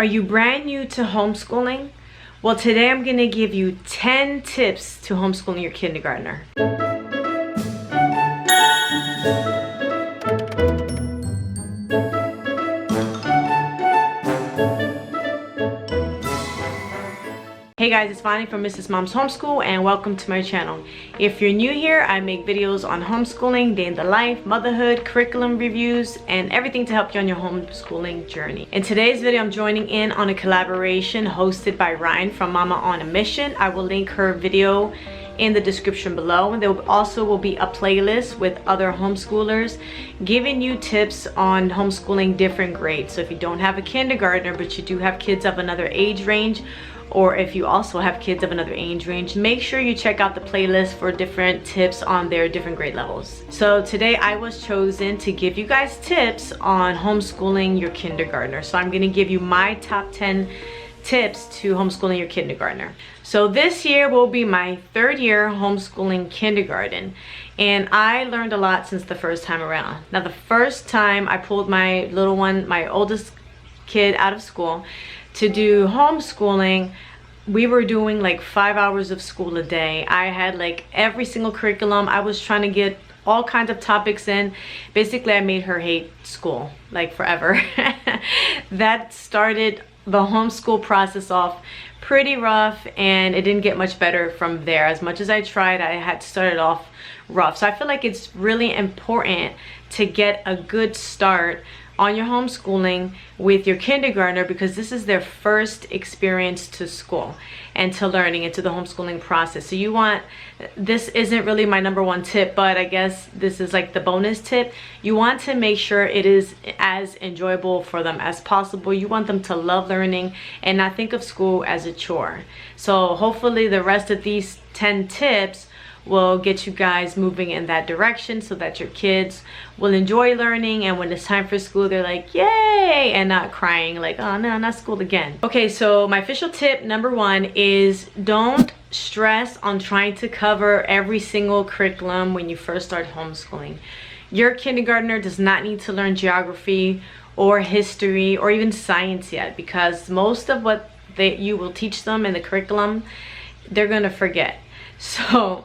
Are you brand new to homeschooling? Well, today I'm going to give you 10 tips to homeschooling your kindergartner. Hey guys, it's Bonnie from Mrs. Mom's Homeschool and welcome to my channel. If you're new here, I make videos on homeschooling, day in the life, motherhood, curriculum reviews, and everything to help you on your homeschooling journey. In today's video, I'm joining in on a collaboration hosted by Rian from Momma on a Mission. I will link her video in the description below, and there also will be a playlist with other homeschoolers giving you tips on homeschooling different grades. So if you don't have a kindergartner but you do have kids of another age range, or if you also have kids of another age range, make sure you check out the playlist for different tips on their different grade levels. So today I was chosen to give you guys tips on homeschooling your kindergartner. So I'm going to give you my top 10 tips to homeschooling your kindergartner. So this year will be my third year homeschooling kindergarten, and I learned a lot since the first time around. Now, the first time I pulled my little one, my oldest kid, out of school to do homeschooling, we were doing like 5 hours of school a day. I had like every single curriculum. I was trying to get all kinds of topics in. Basically, I made her hate school like forever. That started the homeschool process off pretty rough, and it didn't get much better from there. As much as I tried, I had to start it off rough. So I feel like it's really important to get a good start on your homeschooling with your kindergartner, because this is their first experience to school and to learning and to the homeschooling process. So you want, this isn't really my number one tip, but I guess this is like the bonus tip. You want to make sure it is as enjoyable for them as possible. You want them to love learning and not think of school as a chore. So hopefully the rest of these 10 tips will get you guys moving in that direction so that your kids will enjoy learning, and when it's time for school they're like yay, and not crying like oh no, not school again. Okay, so my official tip number one is don't stress on trying to cover every single curriculum when you first start homeschooling. Your kindergartner does not need to learn geography or history or even science yet, because most of what you will teach them in the curriculum they're gonna forget. So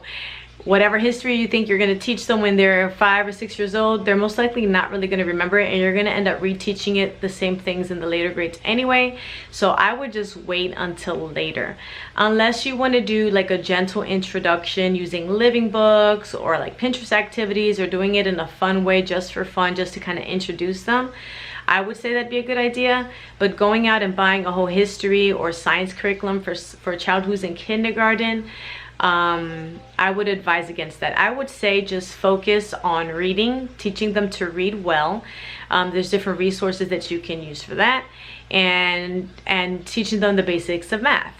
whatever history you think you're going to teach them when they're 5 or 6 years old, they're most likely not really going to remember it, and you're going to end up reteaching it the same things in the later grades anyway. So I would just wait until later, unless you want to do like a gentle introduction using living books or like Pinterest activities, or doing it in a fun way just for fun, just to kind of introduce them. I would say that'd be a good idea. But going out and buying a whole history or science curriculum for a child who's in kindergarten, I would advise against that. I would say just focus on reading, teaching them to read well. There's different resources that you can use for that, and teaching them the basics of math.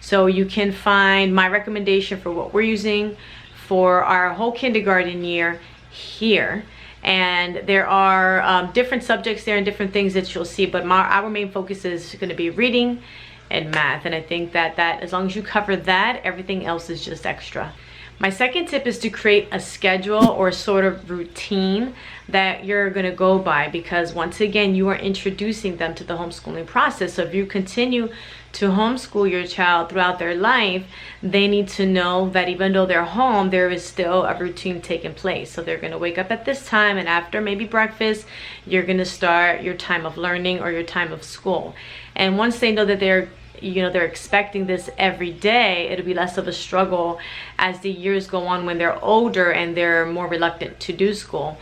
So you can find my recommendation for what we're using for our whole kindergarten year here. And there are different subjects there and different things that you'll see, but our main focus is going to be reading and math, and I think that as long as you cover that, everything else is just extra. My second tip is to create a schedule or sort of routine that you're going to go by, because once again you are introducing them to the homeschooling process. So if you continue to homeschool your child throughout their life, they need to know that even though they're home, there is still a routine taking place. So they're going to wake up at this time, and after maybe breakfast you're going to start your time of learning or your time of school. And once they know that they're expecting this every day, it'll be less of a struggle as the years go on. When they're older and they're more reluctant to do school,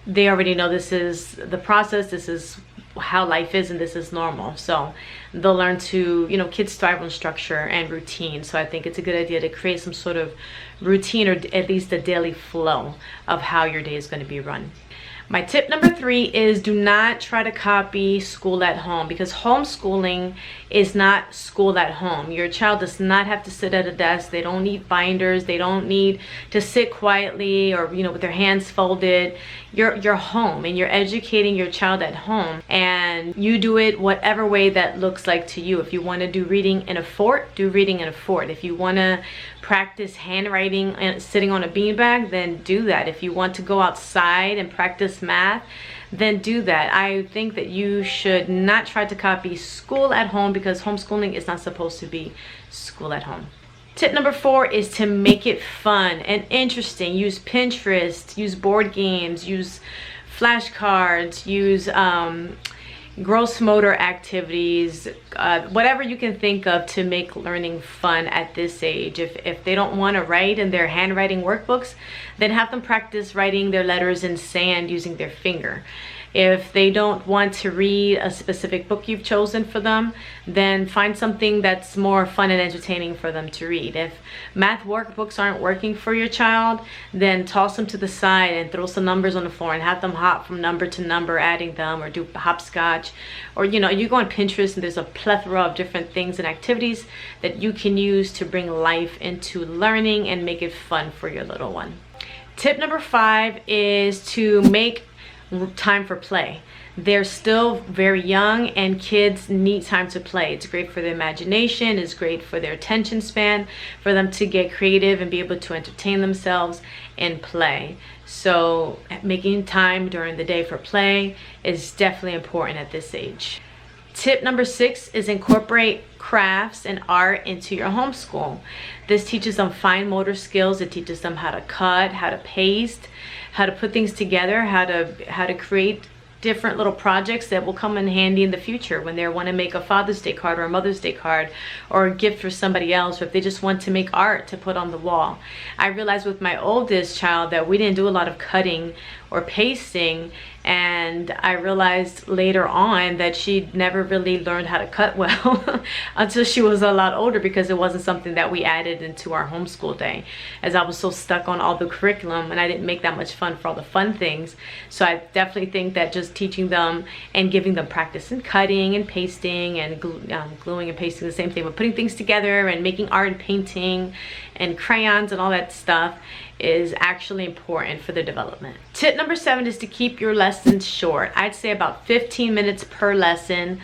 they already know this is the process, this is how life is, and this is normal. So they'll learn to, kids thrive on structure and routine. So I think it's a good idea to create some sort of routine, or at least a daily flow of how your day is going to be run. My tip number 3 is do not try to copy school at home, because homeschooling is not school at home. Your child does not have to sit at a desk. They don't need binders. They don't need to sit quietly or with their hands folded. You're home, and you're educating your child at home, and you do it whatever way that looks like to you. If you want to do reading in a fort, do reading in a fort. If you want to practice handwriting and sitting on a beanbag, then do that. If you want to go outside and practice math, then do that. I think that you should not try to copy school at home, because homeschooling is not supposed to be school at home. Tip number 4 is to make it fun and interesting. Use Pinterest, use board games, use flashcards, use gross motor activities, whatever you can think of to make learning fun at this age. If they don't want to write in their handwriting workbooks, then have them practice writing their letters in sand using their finger. If they don't want to read a specific book you've chosen for them, then find something that's more fun and entertaining for them to read. If math workbooks aren't working for your child, then toss them to the side and throw some numbers on the floor and have them hop from number to number, adding them, or do hopscotch. Or, you know, you go on Pinterest and there's a plethora of different things and activities that you can use to bring life into learning and make it fun for your little one. Tip number 5 is to make time for play. They're still very young and kids need time to play. It's great for their imagination, it's great for their attention span, for them to get creative and be able to entertain themselves and play. So making time during the day for play is definitely important at this age. Tip number 6 is incorporate crafts and art into your homeschool. This teaches them fine motor skills. It teaches them how to cut, how to paste, how to put things together, how to create different little projects that will come in handy in the future when they want to make a Father's Day card or a Mother's Day card or a gift for somebody else, or if they just want to make art to put on the wall. I realized with my oldest child that we didn't do a lot of cutting or pasting, and I realized later on that she never really learned how to cut well until she was a lot older, because it wasn't something that we added into our homeschool day, as I was so stuck on all the curriculum and I didn't make that much fun for all the fun things. So I definitely think that just teaching them and giving them practice in cutting and pasting and gluing and pasting, the same thing, but putting things together and making art and painting and crayons and all that stuff is actually important for their development. Tip number 7 is to keep your lessons short. I'd say about 15 minutes per lesson,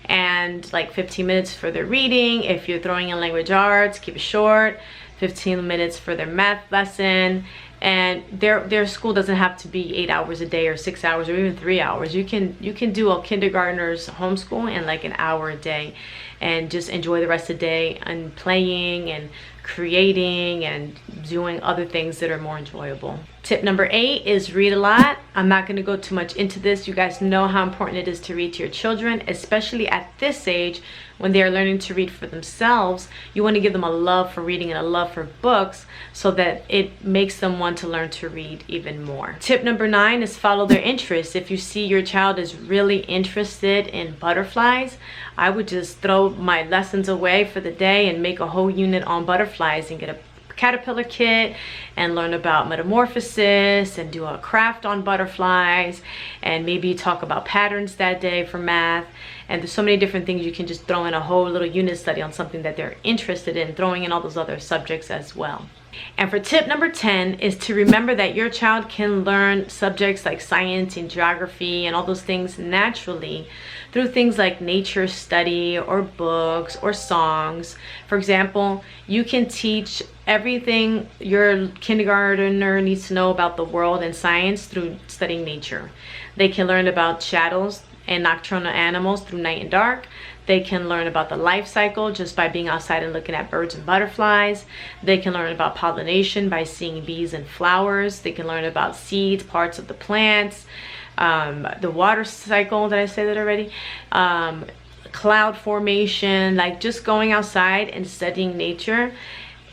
and like 15 minutes for their reading. If you're throwing in language arts, keep it short. 15 minutes for their math lesson. And their school doesn't have to be 8 hours a day or 6 hours or even 3 hours. You can do a kindergartner's homeschool in like an hour a day and just enjoy the rest of the day and playing and creating and doing other things that are more enjoyable. Tip number 8 is read a lot. I'm not going to go too much into this. You guys know how important it is to read to your children, especially at this age when they are learning to read for themselves. You want to give them a love for reading and a love for books so that it makes them want to learn to read even more. Tip number 9 is follow their interests. If you see your child is really interested in butterflies, I would just throw my lessons away for the day and make a whole unit on butterflies and get a caterpillar kit and learn about metamorphosis and do a craft on butterflies and maybe talk about patterns that day for math. And there's so many different things you can just throw in a whole little unit study on something that they're interested in, throwing in all those other subjects as well. And for tip number 10 is to remember that your child can learn subjects like science and geography and all those things naturally through things like nature study or books or songs. For example, you can teach everything your kindergartner needs to know about the world and science through studying nature. They can learn about shadows and nocturnal animals through night and dark. They can learn about the life cycle just by being outside and looking at birds and butterflies. They can learn about pollination by seeing bees and flowers. They can learn about seeds, parts of the plants, the water cycle, did I say that already? Cloud formation, like just going outside and studying nature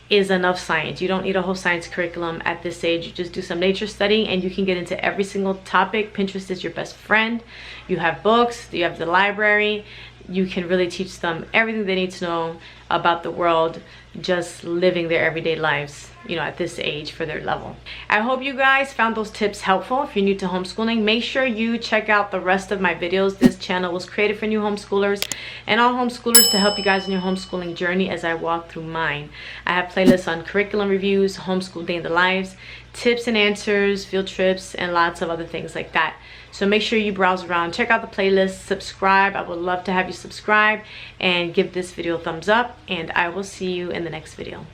is enough science. You don't need a whole science curriculum at this age. You just do some nature studying and you can get into every single topic. Pinterest is your best friend. You have books, you have the library. You can really teach them everything they need to know about the world, just living their everyday lives, you know, at this age for their level. I hope you guys found those tips helpful. If you're new to homeschooling, make sure you check out the rest of my videos. This channel was created for new homeschoolers and all homeschoolers to help you guys in your homeschooling journey as I walk through mine. I have playlists on curriculum reviews, homeschool day in the lives, tips and answers, field trips, and lots of other things like that. So make sure you browse around, check out the playlist, subscribe. I would love to have you subscribe and give this video a thumbs up, and I will see you in the next video.